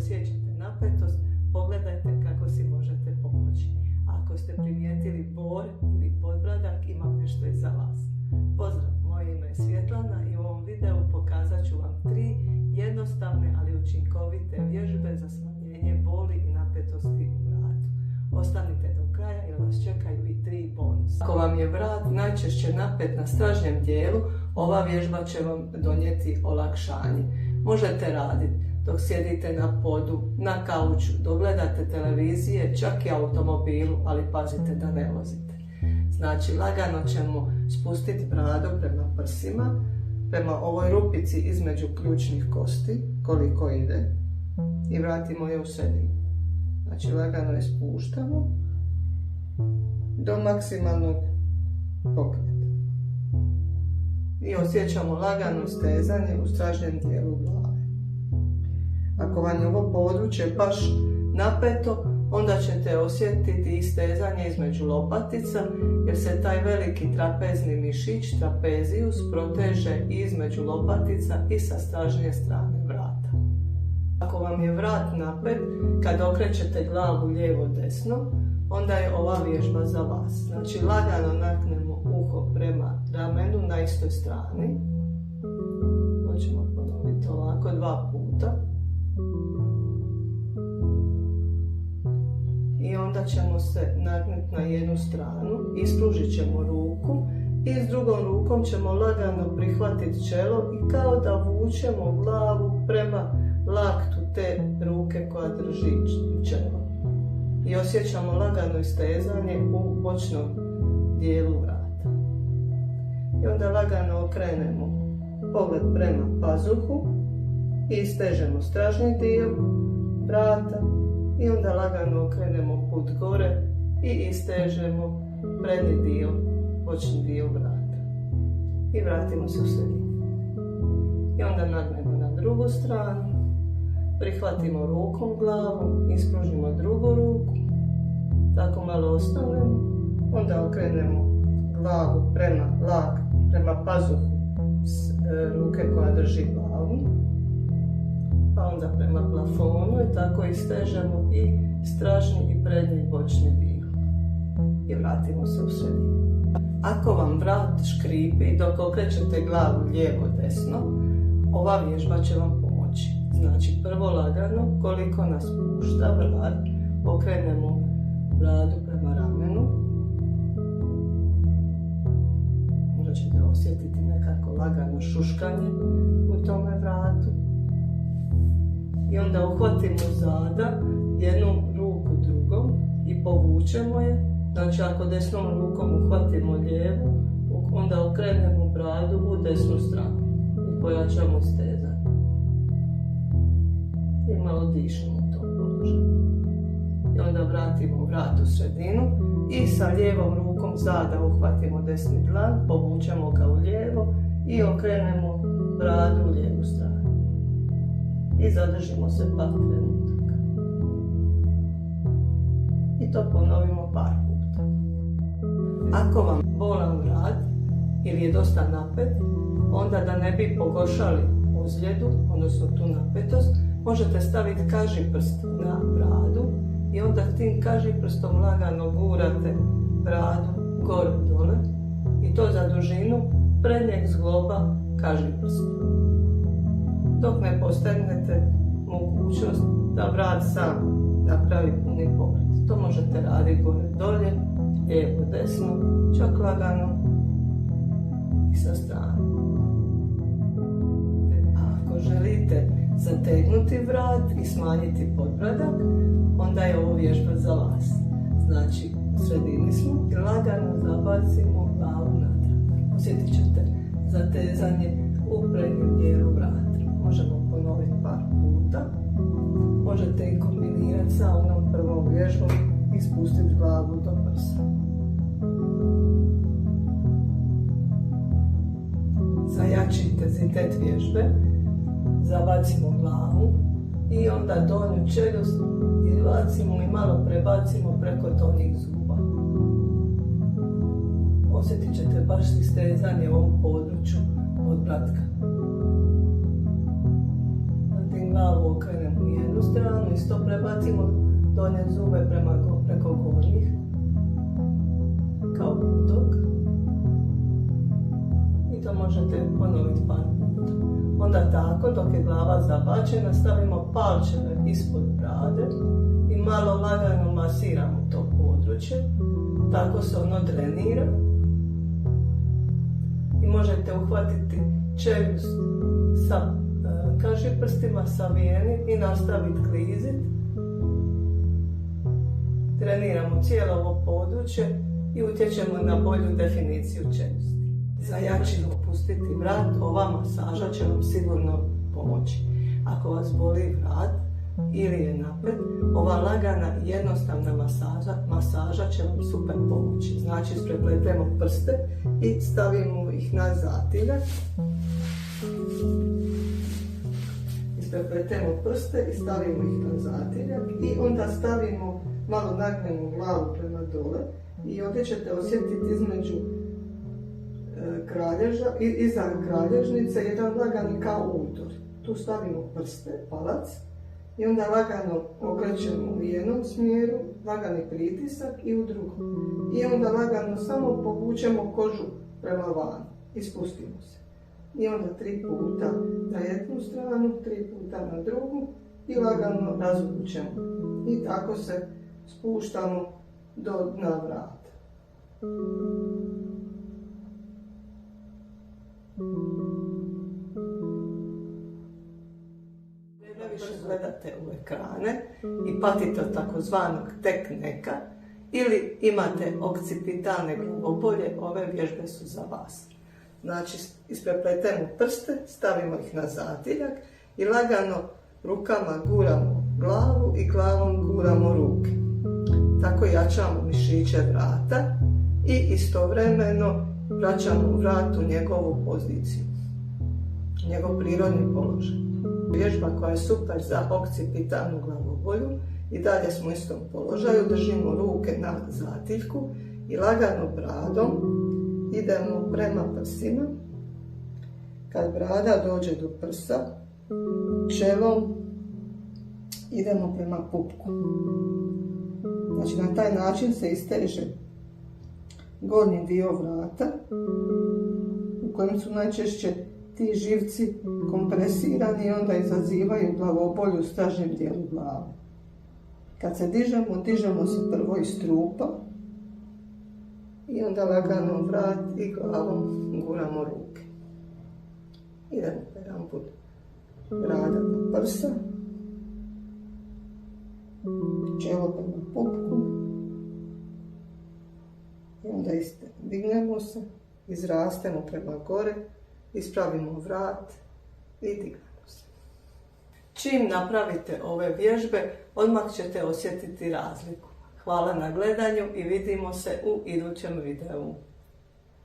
osjećate napetost, pogledajte kako si možete pomoći. Ako ste primijetili bor ili podbradak, imam nešto i za vas. Pozdrav, moje ime je Svjetlana i u ovom videu pokazat ću vam 3 jednostavne ali učinkovite vježbe za smanjenje boli i napetosti u vratu. Ostanite do kraja jer vas čekaju i 3 bonusa. Ako vam je vrat najčešće napet na stražnjem dijelu, ova vježba će vam donijeti olakšanje. Možete raditi dok sjedite na podu, na kauču, dok gledate televizije, čak i automobilu, ali pazite da ne vozite. Znači, lagano ćemo spustiti bradu prema prsima, prema ovoj rupici između ključnih kosti, koliko ide, i vratimo je u sredinu. Znači, lagano je spuštamo do maksimalnog pokreta. I osjećamo lagano stezanje u stražnjem dijelu glave. Ako vam je ovo područje baš napeto, onda ćete osjetiti i stezanje između lopatica, jer se taj veliki trapezni mišić, trapezius, proteže i između lopatica i sa stražnje strane vrata. Ako vam je vrat napet, kad okrećete glavu lijevo-desno, onda je ova vježba za vas. Znači, lagano naknemo uho prema ramenu na istoj strani. To ćemo ponoviti ovako 2 puta. I onda ćemo se nagnuti na jednu stranu, ispružit ćemo ruku i s drugom rukom ćemo lagano prihvatiti čelo i kao da vučemo glavu prema laktu te ruke koja drži čelo. I osjećamo lagano istezanje u bočnom dijelu vrata. I onda lagano okrenemo pogled prema pazuhu i istežemo stražnji dio vrata. I onda lagano okrenemo put gore i istežemo prednji dio, bočni dio vrata. I vratimo se u sredinu. I onda nagnemo na drugu stranu, prihvatimo rukom glavu, ispružimo drugu ruku, tako malo ostanemo, onda okrenemo glavu prema pazuhu ruke koja drži glavu, pa onda prema plafonu i tako istežemo i stražnji i prednji bočni dio. I vratimo se u sredinu. Ako vam vrat škripi dok okrećete glavu lijevo-desno, ova vježba će vam pomoći. Znači, prvo lagano, koliko nas pušta vrat, okrenemo bradu prema ramenu. Možda ćete osjetiti nekako lagano šuškanje u tome vratu. I onda uhvatimo zada jednu ruku drugom i povučemo je. Znači, ako desnom rukom uhvatimo lijevu, onda okrenemo bradu u desnu stranu i pojačamo stezanje. I malo dišemo u tom položaju. I onda vratimo vrat u sredinu i sa lijevom rukom zada uhvatimo desni dlan, povučemo ga u lijevo i okrenemo bradu u lijevu stranu. I zadržimo se par trenutaka. I to ponovimo par puta. Ako vam bolan vrat ili je dosta napet, onda da ne bi pogoršali ozljedu, odnosno tu napetost, možete staviti kažiprst na bradu i onda tim kažiprstom lagano gurate bradu gore dole i to za dužinu prednjeg zgloba kažiprsta. Dok ne postignete mogućnost da vrat sam napravi puni pokret. To možete raditi gore dolje, lijevo desno, čak lagano i sa strane. A ako želite zategnuti vrat i smanjiti podbradak, onda je ovo vježba za vas. Znači, u sredini smo i lagano zabacimo glavu natrag. Osjetit ćete zatezanje u prednjem dijelu vrata. Možemo ponoviti par puta. Možete i kombinirati sa onom prvom vježbom i spustiti glavu do prsa. Za jači intenzitet vježbe zabacimo glavu i onda donju čeljust izbacimo i malo prebacimo preko donjih zuba. Osjetit ćete baš stezanje u ovom području podbratka. Glavu okrenemo u jednu stranu isto prebacimo donje zube preko gornjih, kao bulдог. I to možete ponoviti par puta. Onda tako, dok je glava zabačena, stavimo palčeve ispod brade i malo lagano masiramo to područje. Tako se ono drenira. I možete uhvatiti čeljust sa kažiprstima, savijenim i nastaviti klizit. Treniramo cijelo ovo područje i utječemo na bolju definiciju čeljusti. Za jačinu opustiti vrat, ova masaža će vam sigurno pomoći. Ako vas boli vrat ili je napet, ova lagana i jednostavna masaža će vam super pomoći. Znači, isprepletemo prste i stavimo ih na zatiljak. Isprepletemo prste i stavimo ih na zatiljak i onda stavimo, malo nagnemo glavu prema dole i ovdje ćete osjetiti između kralježa i iza kralježnice jedan lagani kao udor. Tu stavimo prste, palac i onda lagano okrećemo u jednom smjeru, lagani pritisak i u drugom. I onda lagano samo povučemo kožu prema van i spustimo se. I onda 3 puta na jednu stranu, 3 puta na drugu i lagano razvučemo. I tako se spuštamo do dna vrata. Previše gledate u ekrane i patite od takozvanog tek neka ili imate okcipitalne glavobolje, ove vježbe su za vas. Znači, isprepletemo prste, stavimo ih na zatiljak i lagano rukama guramo glavu i glavom guramo ruke. Tako jačamo mišiće vrata i istovremeno vraćamo vrat u njegovu poziciju, njegov prirodni položaj. Vježba koja je super za okcipitalnu glavobolju i dalje smo u istom položaju, držimo ruke na zatiljku i lagano bradom idemo prema prsima. Kad brada dođe do prsa, čelom idemo prema pupku. Znači, na taj način se isteže gornji dio vrata u kojem su najčešće ti živci kompresirani i onda izazivaju glavobolju u stražnjem dijelu glave. Kad se dižemo se prvo iz trupa i onda lagano vrat i glavom guramo ruke. Idemo jedan put brada na prsa, čelo prema pupku i onda dignemo se, izrastemo prema gore, ispravimo vrat i dignemo se. Čim napravite ove vježbe, odmah ćete osjetiti razliku. Hvala na gledanju i vidimo se u idućem videu.